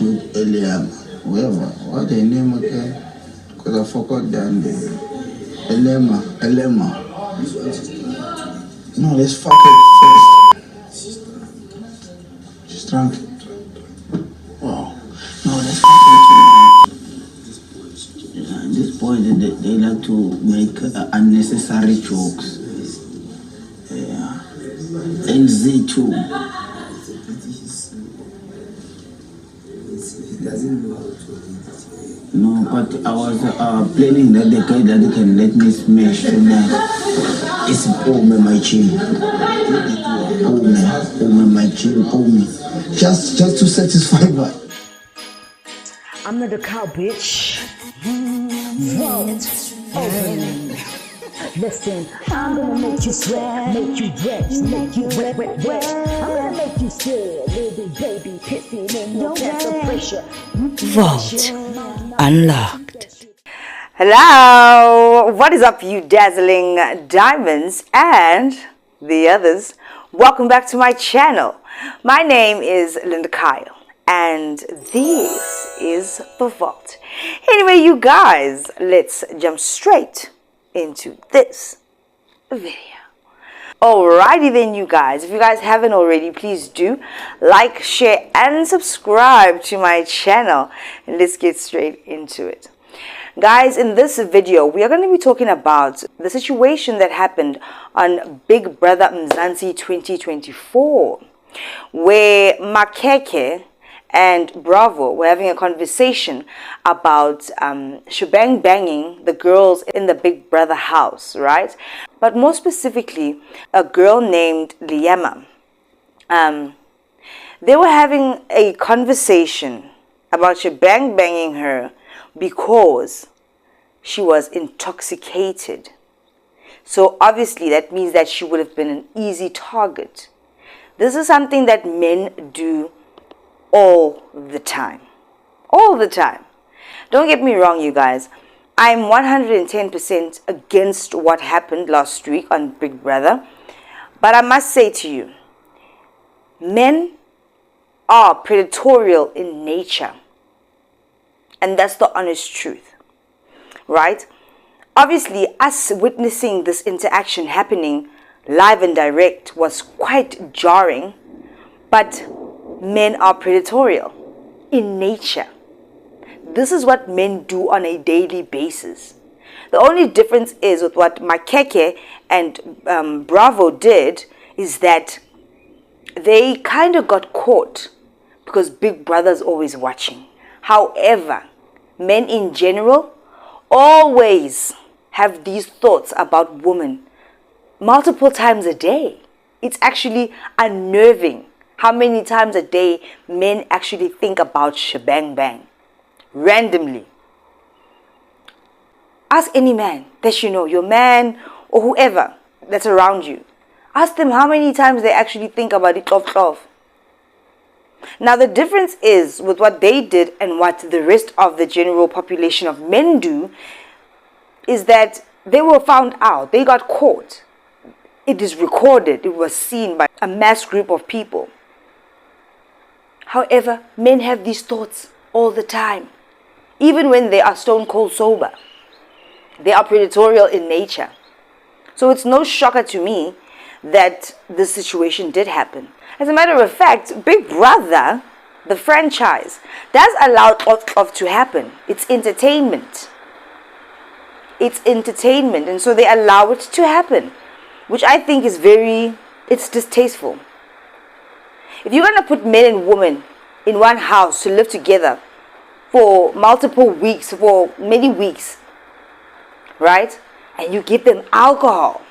with Liema, whoever. What the name again? Because I forgot that name. Liema. No, let's fuck it first. She's drunk. Wow. No, let's fuck it. At this point, they like to make unnecessary jokes. Yeah. NZ too. No, but I was planning that the guy that can let me smash tonight. It's my chin. My chin. Just to satisfy my. I'm not a cow, bitch. Vote. Open. Listen, I'm gonna make you sweat, make you wet, make you wet. I'm gonna make you scared, little baby, pissing in your chest pressure. Vault unlocked. Hello, what is up, you dazzling diamonds and the others? Welcome back to my channel. My name is Linda Kyle, and this is the Vault. Anyway, you guys, let's jump straight into this video. Alrighty then, you guys, if you guys haven't already, please do like, share and subscribe to my channel, and let's get straight into it. Guys, in this video we are going to be talking about the situation that happened on Big Brother Mzansi 2024, where Makhekhe and Bravo were having a conversation about shebang banging the girls in the Big Brother house, right? But more specifically, a girl named Liema. They were having a conversation about shebang banging her because she was intoxicated. So obviously that means that she would have been an easy target. This is something that men do all the time. Don't get me wrong, you guys. I'm 110% against what happened last week on Big Brother. But I must say to you, men are predatorial in nature. And that's the honest truth, right? Obviously, us witnessing this interaction happening live and direct was quite jarring. But men are predatorial in nature. This is what men do on a daily basis. The only difference is with what Makhekhe and Bravo did is that they kind of got caught because Big Brother's always watching. However, men in general always have these thoughts about women multiple times a day. It's actually unnerving how many times a day men actually think about shebang bang randomly. Ask any man that you know, your man or whoever that's around you. Ask them how many times they actually think about it. Now the difference is with what they did and what the rest of the general population of men do is that they were found out. They got caught. It is recorded. It was seen by a mass group of people. However, men have these thoughts all the time. Even when they are stone cold sober. They are predatorial in nature. So it's no shocker to me that this situation did happen. As a matter of fact, Big Brother, the franchise, does allow of to happen. It's entertainment. And so they allow it to happen. Which I think is it's distasteful. If you're going to put men and women in one house to live together for multiple weeks, for many weeks, right? And you give them alcohol,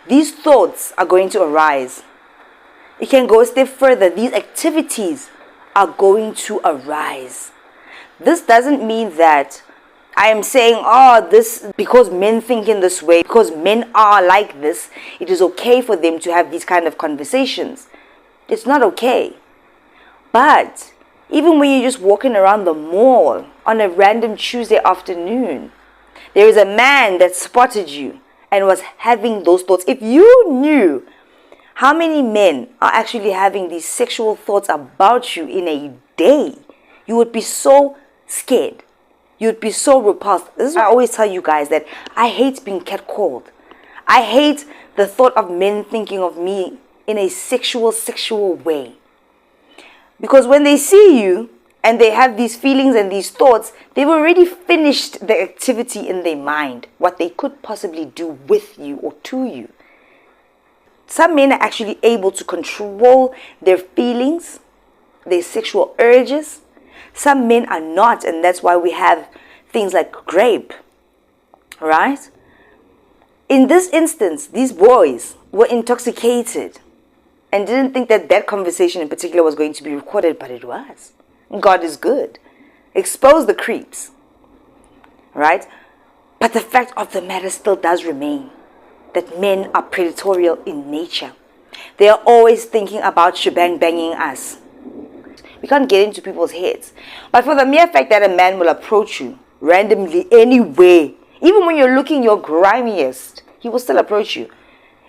these thoughts are going to arise. You can go a step further. These activities are going to arise. This doesn't mean that I am saying, this because men think in this way, because men are like this, it is okay for them to have these kind of conversations. It's not okay. But even when you're just walking around the mall on a random Tuesday afternoon, there is a man that spotted you and was having those thoughts. If you knew how many men are actually having these sexual thoughts about you in a day, you would be so scared. You'd be so repulsed. This is why I always tell you guys that I hate being catcalled. I hate the thought of men thinking of me in a sexual way. Because when they see you and they have these feelings and these thoughts, they've already finished the activity in their mind, what they could possibly do with you or to you. Some men are actually able to control their feelings, their sexual urges. Some men are not, and that's why we have things like grape, right? In this instance, these boys were intoxicated and didn't think that that conversation in particular was going to be recorded, but it was. God is good. Expose the creeps, right? But the fact of the matter still does remain that men are predatorial in nature. They are always thinking about shebang banging us. We can't get into people's heads. But for the mere fact that a man will approach you randomly anyway, even when you're looking your grimiest, he will still approach you.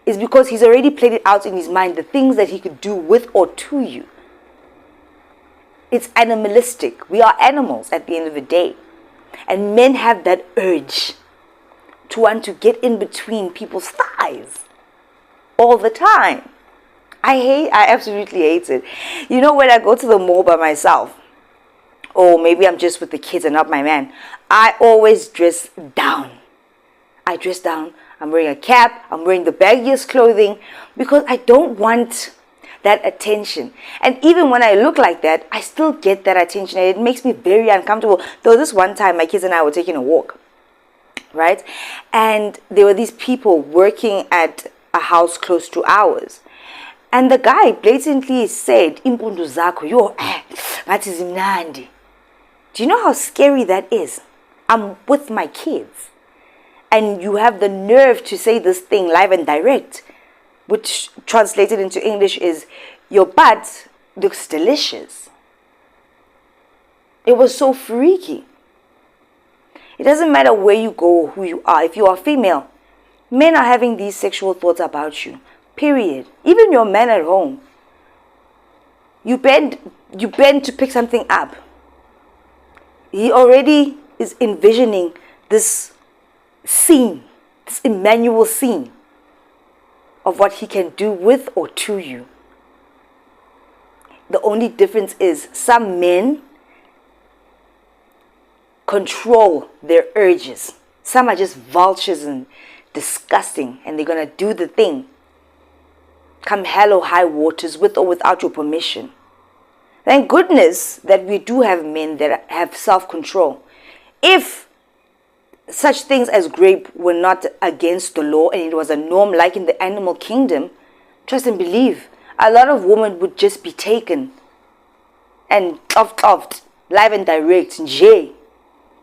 It's because he's already played it out in his mind, the things that he could do with or to you. It's animalistic. We are animals at the end of the day. And men have that urge to want to get in between people's thighs all the time. I absolutely hate it. You know, when I go to the mall by myself, or maybe I'm just with the kids and not my man, I always dress down. I dress down. I'm wearing a cap. I'm wearing the baggiest clothing because I don't want that attention. And even when I look like that, I still get that attention. And it makes me very uncomfortable. Though this one time, my kids and I were taking a walk, right? And there were these people working at a house close to ours. And the guy blatantly said, "Impundu zako, yo, ngathi zimnandi." Do you know how scary that is? I'm with my kids. And you have the nerve to say this thing live and direct, which translated into English is, "Your butt looks delicious." It was so freaky. It doesn't matter where you go or who you are. If you are female, men are having these sexual thoughts about you. Period. Even your man at home. You bend to pick something up. He already is envisioning this scene, this Emmanuel scene of what he can do with or to you. The only difference is some men control their urges. Some are just vultures and disgusting, and they're going to do the thing. Come hell or high waters, with or without your permission. Thank goodness that we do have men that have self-control. If such things as grape were not against the law and it was a norm like in the animal kingdom, trust and believe, a lot of women would just be taken and offed live and direct, nje,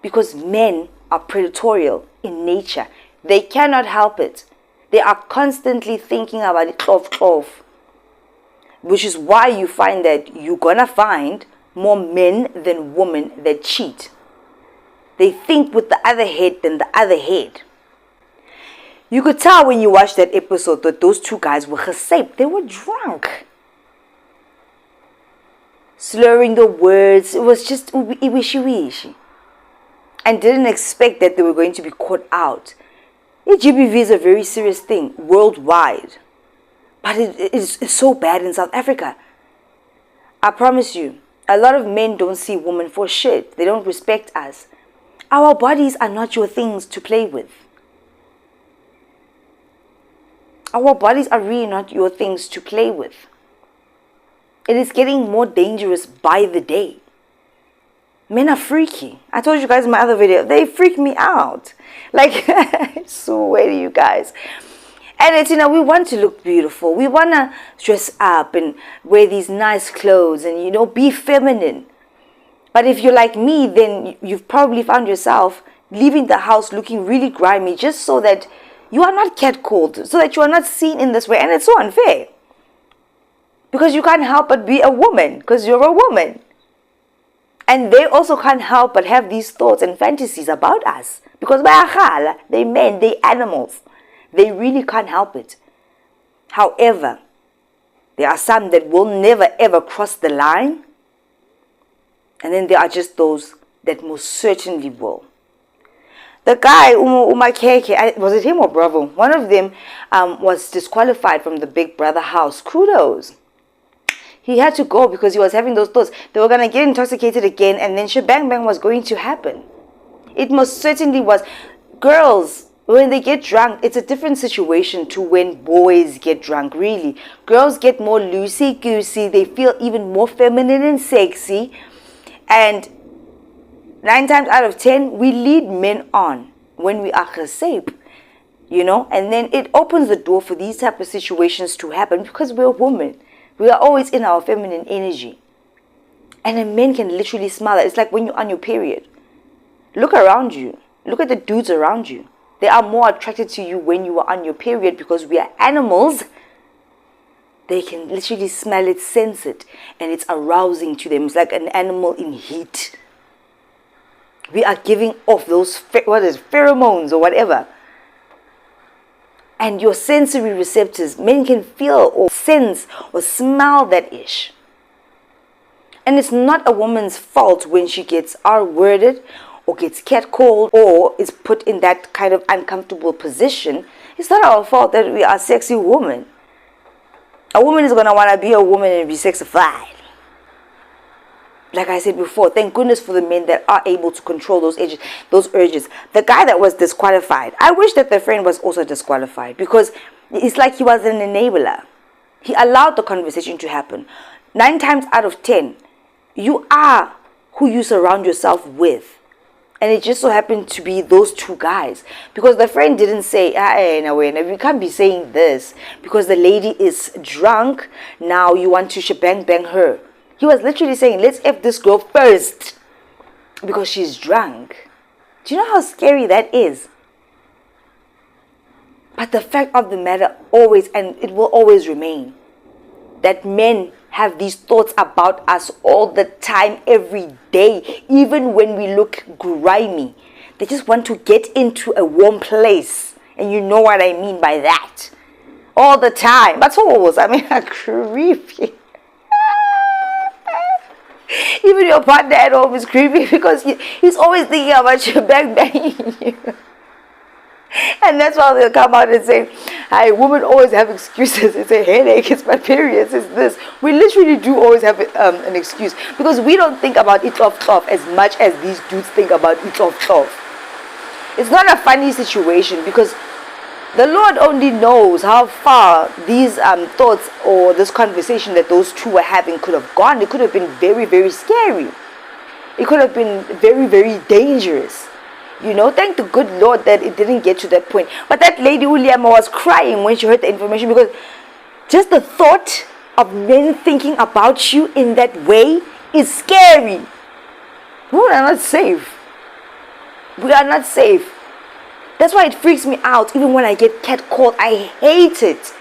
because men are predatorial in nature. They cannot help it. They are constantly thinking about it, which is why you find that you're gonna find more men than women that cheat. They think with the other head than the other head. You could tell when you watched that episode that those two guys were gesaped. They were drunk. Slurring the words. It was just wishy-wishy. And didn't expect that they were going to be caught out. GBV is a very serious thing worldwide. But it's so bad in South Africa. I promise you, a lot of men don't see women for shit. They don't respect us. Our bodies are not your things to play with. Our bodies are really not your things to play with. It is getting more dangerous by the day. Men are freaky. I told you guys in my other video, they freak me out. Like, I swear to you guys. And it's, we want to look beautiful. We want to dress up and wear these nice clothes and, be feminine. But if you're like me, then you've probably found yourself leaving the house looking really grimy just so that you are not catcalled, so that you are not seen in this way. And it's so unfair. Because you can't help but be a woman, because you're a woman. And they also can't help but have these thoughts and fantasies about us. Because they men, they animals. They really can't help it. However, there are some that will never ever cross the line. And then there are just those that most certainly will. The guy, Makhekhe, was it him or Bravo? One of them was disqualified from the Big Brother house. Kudos. He had to go because he was having those thoughts. They were going to get intoxicated again, and then shebang bang was going to happen. It most certainly was. Girls, when they get drunk, it's a different situation to when boys get drunk, really. Girls get more loosey-goosey. They feel even more feminine and sexy. And 9 times out of 10, we lead men on when we are safe, you know. And then it opens the door for these type of situations to happen because we're women. We are always in our feminine energy. And a man can literally smell it. It's like when you're on your period. Look around you. Look at the dudes around you. They are more attracted to you when you are on your period because we are animals. They can literally smell it, sense it, and it's arousing to them. It's like an animal in heat. We are giving off those, pheromones or whatever. And your sensory receptors, men can feel or sense or smell that ish. And it's not a woman's fault when she gets R-worded or gets catcalled or is put in that kind of uncomfortable position. It's not our fault that we are sexy women. A woman is going to want to be a woman and be sexified. Like I said before, thank goodness for the men that are able to control those urges. The guy that was disqualified, I wish that the friend was also disqualified because it's like he was an enabler. He allowed the conversation to happen. 9 times out of 10, you are who you surround yourself with. And it just so happened to be those 2 guys. Because the friend didn't say, we can't be saying this because the lady is drunk. Now you want to shebang bang her. He was literally saying, let's F this girl first because she's drunk. Do you know how scary that is? But the fact of the matter always, and it will always remain, that men have these thoughts about us all the time, every day, even when we look grimy. They just want to get into a warm place. And you know what I mean by that. All the time. That's all. Creepy. Even your partner at home is creepy because he's always thinking about you banging you. And that's why they'll come out and say, "Hi, women always have excuses. It's a headache, it's my periods, it's this." We literally do always have an excuse because we don't think about it off as much as these dudes think about it off. It's not a funny situation because the Lord only knows how far these thoughts or this conversation that those 2 were having could have gone. It could have been very, very scary. It could have been very, very dangerous. You know, thank the good Lord that it didn't get to that point. But that lady Liema was crying when she heard the information because just the thought of men thinking about you in that way is scary. We are not safe. We are not safe. That's why it freaks me out even when I get catcalled. I hate it.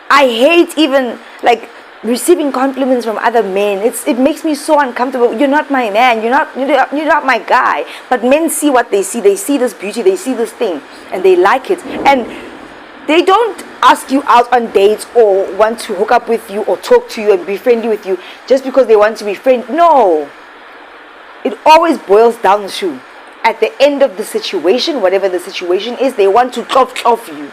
I hate even like receiving compliments from other men. It makes me so uncomfortable. You're not my man. You're not my guy. But men see what they see. They see this beauty. They see this thing, and they like it. And they don't ask you out on dates or want to hook up with you or talk to you and be friendly with you just because they want to be friends. No. It always boils down to, at the end of the situation, whatever the situation is, they want to off you.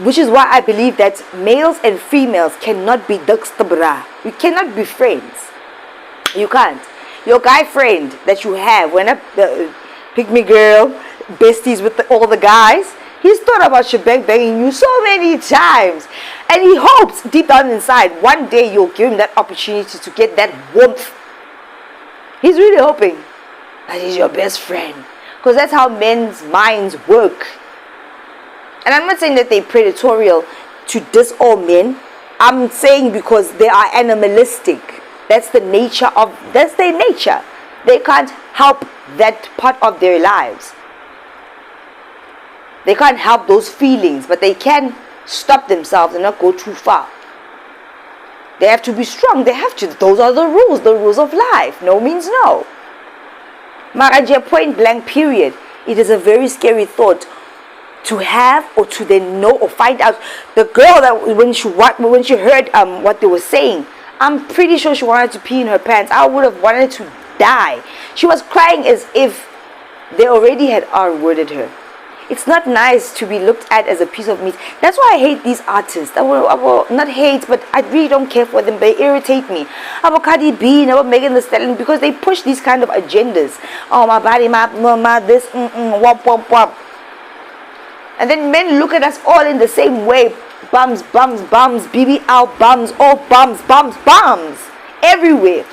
Which is why I believe that males and females cannot be duxtabra. You cannot be friends. You can't. Your guy friend that you have, when a pygmy girl, besties with all the guys, he's thought about shebang banging you so many times. And he hopes deep down inside, one day you'll give him that opportunity to get that warmth. He's really hoping that he's your best friend. Because that's how men's minds work. And I'm not saying that they're predatorial to diss all men. I'm saying because they are animalistic. That's their nature. They can't help that part of their lives. They can't help those feelings, but they can stop themselves and not go too far. They have to be strong. They have to. Those are the rules of life. No means no. Maraja, point blank period. It is a very scary thought to have or to then know or find out. The girl that when she heard what they were saying I'm pretty sure she wanted to pee in her pants. I would have wanted to die. She was crying as if they already had R-worded her. It's not nice to be looked at as a piece of meat. That's why I hate these artists. I will not hate, but I really don't care for them. They irritate me. About Cardi B, about Megan Thee Stallion, because they push these kind of agendas. Oh, my body, my this, wop, wop, wop. And then men look at us all in the same way. Bums, bums, bums, BBL bums, all bums, bums, bums. Everywhere.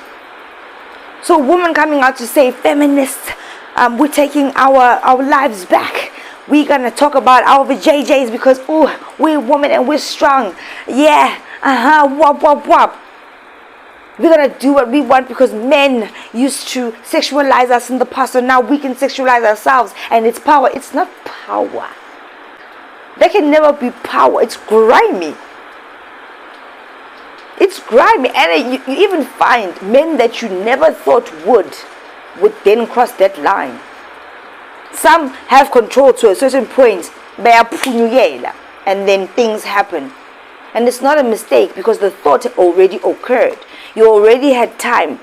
So women coming out to say, feminists, we're taking our lives back. We're going to talk about our JJs because, we're women and we're strong. Yeah, wop, wop, wop. We're going to do what we want because men used to sexualize us in the past, so now we can sexualize ourselves. And it's power. It's not power. There can never be power. It's grimy. It's grimy. And you even find men that you never thought would then cross that line. Some have control to a certain point, and then things happen. And it's not a mistake because the thought already occurred. You already had time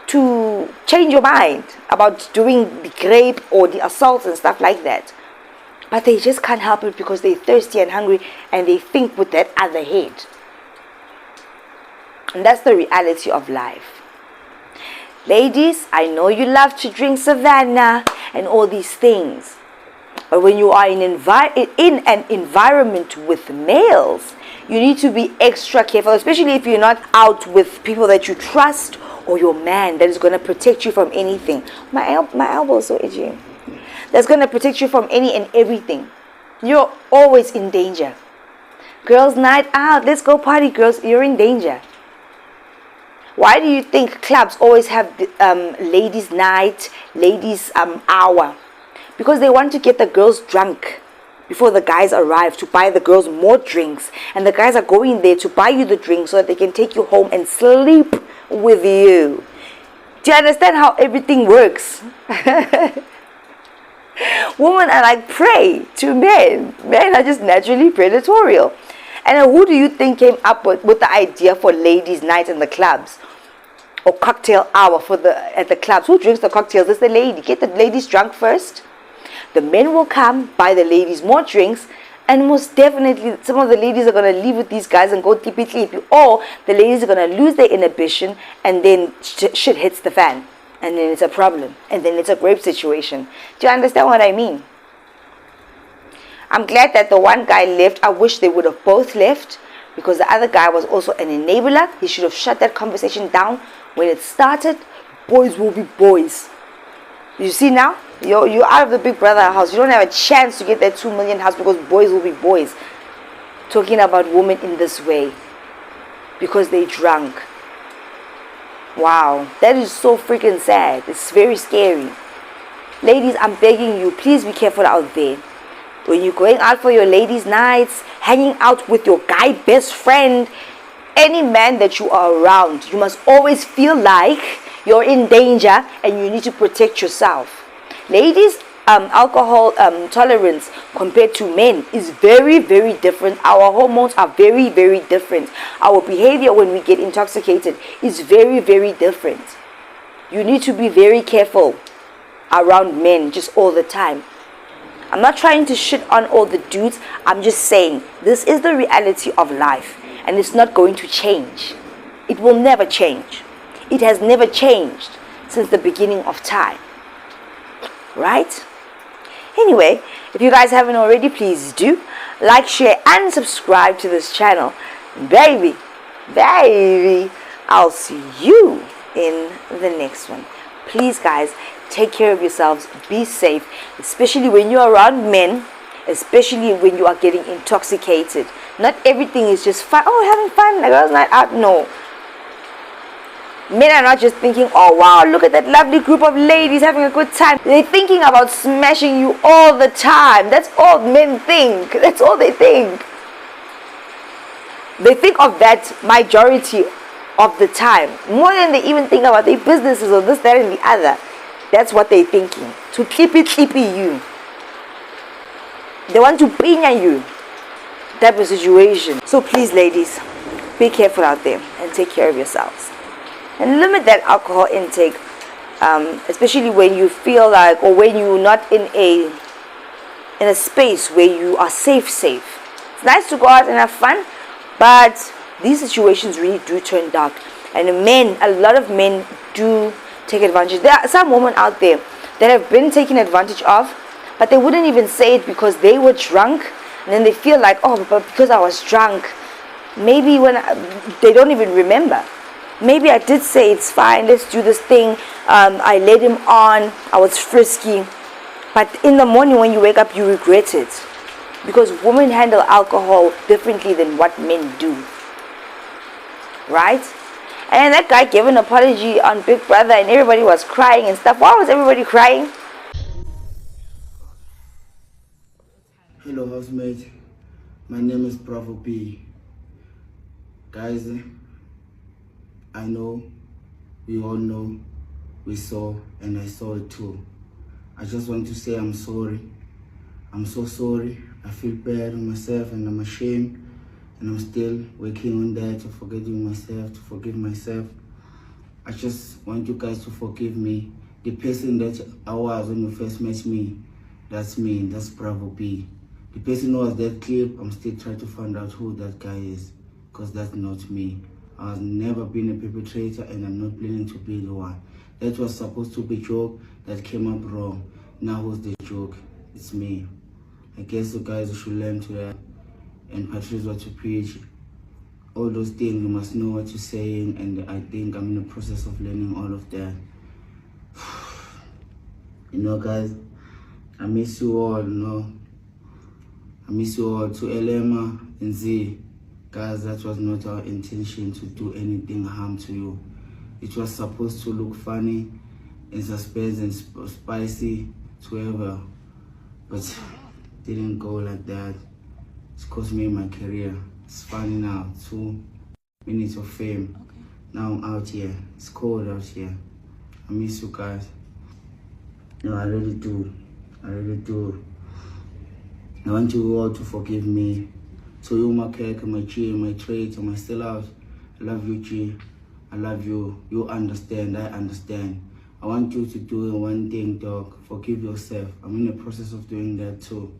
to change your mind about doing the rape or the assaults and stuff like that. But they just can't help it because they're thirsty and hungry and they think with that other head. And that's the reality of life. Ladies, I know you love to drink Savannah and all these things. But when you are in an environment with males, you need to be extra careful, especially if you're not out with people that you trust or your man that is going to protect you from anything. My elbow is so itchy. That's going to protect you from any and everything. You're always in danger. Girls' night out, let's go party, girls. You're in danger. Why do you think clubs always have ladies' night, ladies' hour? Because they want to get the girls drunk before the guys arrive, to buy the girls more drinks. And the guys are going there to buy you the drinks so that they can take you home and sleep with you. Do you understand how everything works? Women are like prey to men. Men are just naturally predatorial. And who do you think came up with the idea for ladies' night in the clubs? Or cocktail hour at the clubs? Who drinks the cocktails? It's the lady. Get the ladies drunk first. The men will come, buy the ladies more drinks, and most definitely some of the ladies are going to leave with these guys and go tippy-tippy. Or the ladies are going to lose their inhibition and then shit hits the fan. And then it's a problem. And then it's a rape situation. Do you understand what I mean? I'm glad that the one guy left. I wish they would have both left, because the other guy was also an enabler. He should have shut that conversation down when it started. Boys will be boys. You see now? You're out of the Big Brother house. You don't have a chance to get that 2 million house because boys will be boys. Talking about women in this way because they drunk. Wow, that is so freaking sad. It's very scary. Ladies, I'm begging you, please be careful out there. When you're going out for your ladies' nights, hanging out with your guy best friend, any man that you are around, you must always feel like you're in danger and you need to protect yourself. Ladies, alcohol tolerance compared to men is very, very different. Our hormones are very, very different. Our behavior when we get intoxicated is very, very different. You need to be very careful around men just all the time. I'm not trying to shit on all the dudes. I'm just saying this is the reality of life, and it's not going to change. It will never change. It has never changed since the beginning of time. Right? Anyway, if you guys haven't already, please do like, share, and subscribe to this channel. Baby, I'll see you in the next one. Please, guys, take care of yourselves. Be safe, especially when you're around men, especially when you are getting intoxicated. Not everything is just fun. Oh, having fun, a girls' night out. No. Men are not just thinking, oh wow, look at that lovely group of ladies having a good time. They're thinking about smashing you all the time. That's all men think. That's all they think. They think of that majority of the time. More than they even think about their businesses or this, that, and the other. That's what they're thinking. To clippy you. They want to pinya you. Type of situation. So please, ladies, be careful out there and take care of yourselves. And limit that alcohol intake, especially when you feel like, or when you're not in a space where you are safe. It's nice to go out and have fun, but these situations really do turn dark. And a lot of men do take advantage. There are some women out there that have been taken advantage of, but they wouldn't even say it because they were drunk, and then they feel like, oh, but because I was drunk, maybe they don't even remember. Maybe I did say it's fine, let's do this thing. I led him on, I was frisky. But in the morning when you wake up, you regret it. Because women handle alcohol differently than what men do. Right? And that guy gave an apology on Big Brother and everybody was crying and stuff. Why was everybody crying? Hello housemate, my name is Bravo B. Guys, I know, we all know, we saw, and I saw it too. I just want to say I'm sorry. I'm so sorry. I feel bad on myself and I'm ashamed. And I'm still working on that, to forgiving myself, to forgive myself. I just want you guys to forgive me. The person that I was when you first met me, that's me, that's Bravo B. The person who was that clip, I'm still trying to find out who that guy is, because that's not me. I've never been a perpetrator and I'm not planning to be the one. That was supposed to be a joke that came up wrong. Now who's the joke? It's me. I guess you guys should learn to that and practice what you preach. All those things, you must know what you're saying, and I think I'm in the process of learning all of that. You know guys, I miss you all, you know. I miss you all. To Liema and Mzanzi, guys, that was not our intention to do anything harm to you. It was supposed to look funny and suspense and spicy to whoever, but didn't go like that. It's cost me my career. It's funny now. 2 minutes of fame. Okay. Now I'm out here. It's cold out here. I miss you guys. No, I really do. I really do. I want you all to forgive me. So you, Makhekhe, my G, my traitor, my sellout, I love you, G. I love you. You understand. I understand. I want you to do one thing, dog. Forgive yourself. I'm in the process of doing that too.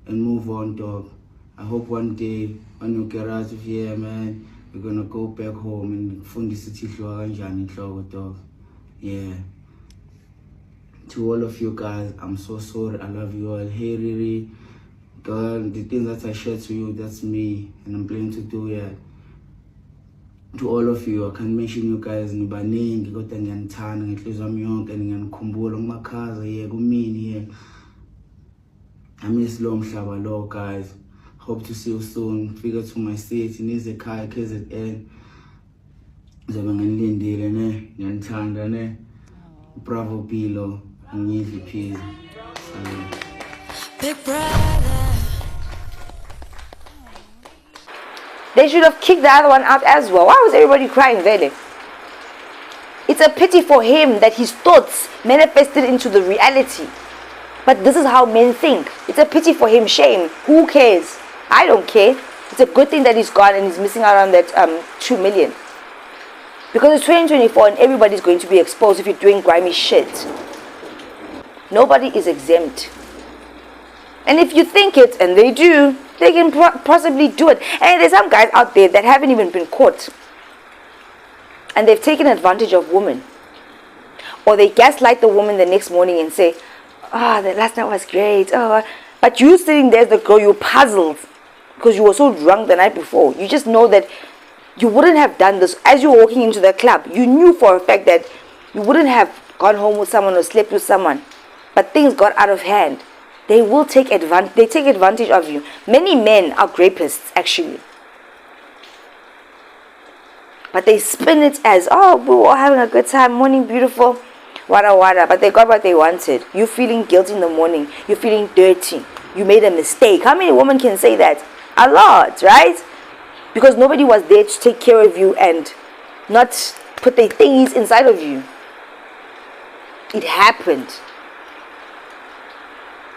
And move on, dog. I hope one day, when you get out of here, man, you're gonna go back home and find the city dog. Yeah. To all of you guys, I'm so sorry. I love you all. Hey, Riri. God, the things that I shared to you, that's me, and I'm planning to do it. To all of you, I can mention you guys, nibaningi kodwa ngiyanithanda ngenhliziyo yami yonke, ngiyanikhumbula kumakhaza here, kumini here. I miss lo mhlaba lo, guys. Hope to see you soon. Figure to my city, nize ekhaya KZN. Zobe nginilindile ne, ngiyanithanda ne. Bravo B lo, ngidli phizi. Big Brother. They should have kicked the other one out as well. Why was everybody crying really? It's a pity for him that his thoughts manifested into the reality. But this is how men think. It's a pity for him. Shame. Who cares? I don't care. It's a good thing that he's gone and he's missing out on that 2 million. Because it's 2024 and everybody's going to be exposed if you're doing grimy shit. Nobody is exempt. And if you think it, and they do, they can possibly do it. And there's some guys out there that haven't even been caught. And they've taken advantage of women. Or they gaslight the woman the next morning and say, oh, the last night was great. Oh, but you sitting there as the girl, you're puzzled. Because you were so drunk the night before. You just know that you wouldn't have done this. As you're walking into the club, you knew for a fact that you wouldn't have gone home with someone or slept with someone. But things got out of hand. They will take advantage. They take advantage of you. Many men are rapists, actually. But they spin it as, oh, we were all having a good time, morning beautiful, wada wada. But they got what they wanted. You're feeling guilty in the morning. You're feeling dirty. You made a mistake. How many women can say that? A lot, right? Because nobody was there to take care of you and not put their things inside of you. It happened.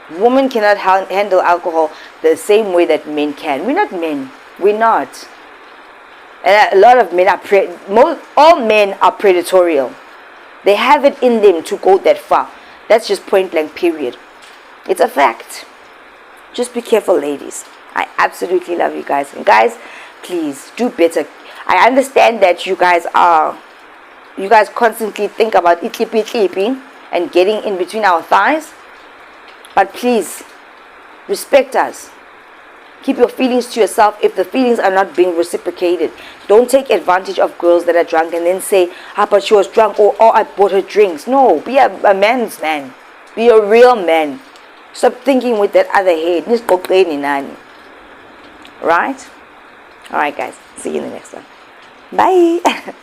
Women cannot handle alcohol the same way that men can. We're not men. We're not. And a lot of men are all men are predatorial. They have it in them to go that far. That's just point blank, period. It's a fact. Just be careful, ladies. I absolutely love you guys. And guys, please do better. I understand that you guys constantly think about itlipi and getting in between our thighs. But please, respect us. Keep your feelings to yourself if the feelings are not being reciprocated. Don't take advantage of girls that are drunk and then say, but she was drunk, or I bought her drinks. No, be a man's man. Be a real man. Stop thinking with that other head. Right? Alright guys, see you in the next one. Bye.